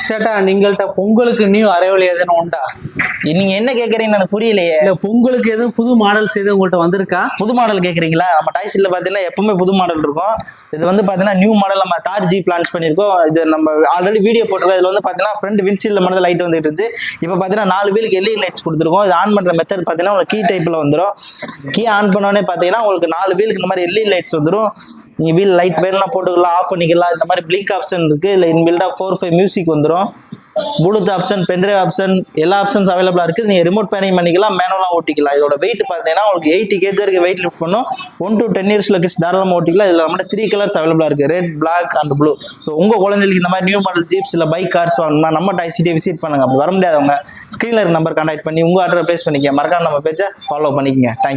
சேட்டா நீங்கள்ட்ட பொங்கலுக்கு new arrival எதுவும் உண்டா? நீங்க என்ன கேக்குறீங்கன்னு எனக்கு புரியலையே. இல்ல பொங்கலுக்கு எதுவும் புது மாடல்ஸ் எதுவும் உங்கள்ட்ட வந்திருக்கா? புது மாடல் கேக்குறீங்களா? நம்ம டாய்ஸ்ல பாத்தீங்கன்னா எப்பவுமே புது மாடல் இருக்கும். இது வந்து பாத்தீங்கன்னா நியூ மாடல் நம்ம தார் ஜீப் லான்ச் பண்ணிருக்கோம். இது நம்ம ஆல்ரெடி வீடியோ போட்டிருக்கோம். இதுல வந்து பாத்தீங்கன்னா ஃப்ரண்ட் விண்ட்ஷீல்ட்ல மட்டும் லைட் வந்துட்டு இருந்துச்சு. இப்போ பாத்தீங்கன்னா 4 வீலுக்கு எல்இடி லைட்ஸ் கொடுத்துருக்கோம். இது ஆன் பண்ற மெத்தட் பாத்தீங்கன்னா உங்களுக்கு கீ டைப்ல வந்துடும். கீ ஆன் பண்ணோடனே பாத்தீங்கன்னா உங்களுக்கு 4 வீலுக்கு இந்த மாதிரி எல்இடி லைட்ஸ் வந்துடும். நீங்க வீல் லைட் வேணும்னா போட்டுக்கலாம், ஆஃப் பண்ணிக்கலாம். இந்த மாதிரி பிளிங்க் ஆப்ஷன் இருக்கு. இல்லை இன்பில்டா 4-5 மியூசிக் வந்துடும். ப்ளூடூத் ஆப்ஷன், பென்ட்ரைவ் ஆப்ஷன், எல்லா ஆப்ஷன்ஸ் அவைலபிளா இருக்கு. நீங்க ரிமோட் பேனிங் பண்ணிக்கலாம், மேனுவலா ஓட்டிக்கலாம். இதோட வெயிட் பாத்தீங்கன்னா உங்களுக்கு 80 kg வரைக்கும் வெயிட் லிஃப்ட் பண்ணும். 1 to 10 years கிட்ஸ் தாராளமா ஓட்டிக்கலாம். இதுல நம்ம 3 கலர்ஸ் அவைலபிளா இருக்கு, red, black and blue. So உங்க குழந்தைகளுக்கு இந்த மாதிரி நியூ மாடல் ஜீப்ஸ் இல்ல பைக், கார்ஸ் வாங்கணும்னா நம்ம டாய்ஸ் சிட்டியை விசிட் பண்ணுங்க. அப்படி வர முடியாதவங்க ஸ்கிரீன்ல இருக்க நம்பர் கான்டாக்ட் பண்ணி உங்க ஆர்டர் பிளேஸ் பண்ணிக்க. மறக்காம நம்ம பேஜை ஃபாலோ பண்ணிக்கங்க. தேங்க்யூ.